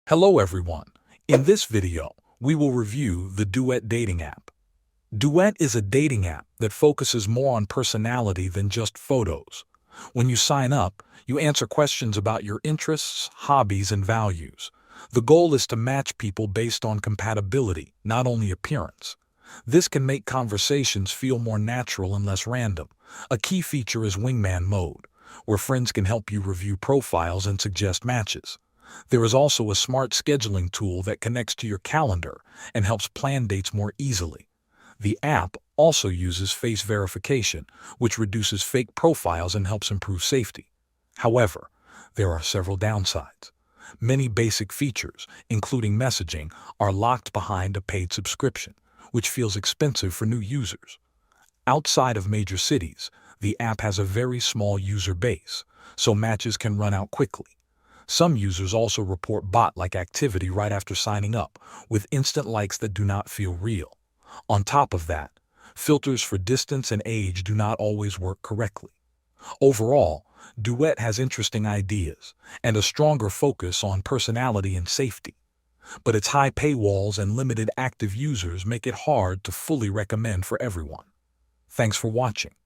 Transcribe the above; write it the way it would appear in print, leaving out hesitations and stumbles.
Hello everyone. In this video, we will review the Duet dating app. Duet is a dating app that focuses more on personality than just photos. When you sign up, you answer questions about your interests, hobbies, and values. The goal is to match people based on compatibility, not only appearance. This can make conversations feel more natural and less random. A key feature is wingman mode, where friends can help you review profiles and suggest matches. There is also a smart scheduling tool that connects to your calendar and helps plan dates more easily. The app also uses face verification, which reduces fake profiles and helps improve safety. However, there are several downsides. Many basic features, including messaging, are locked behind a paid subscription, which feels expensive for new users. Outside of major cities, the app has a very small user base, so matches can run out quickly. Some users also report bot-like activity right after signing up, with instant likes that do not feel real. On top of that, filters for distance and age do not always work correctly. Overall, Duet has interesting ideas and a stronger focus on personality and safety. But its high paywalls and limited active users make it hard to fully recommend for everyone. Thanks for watching.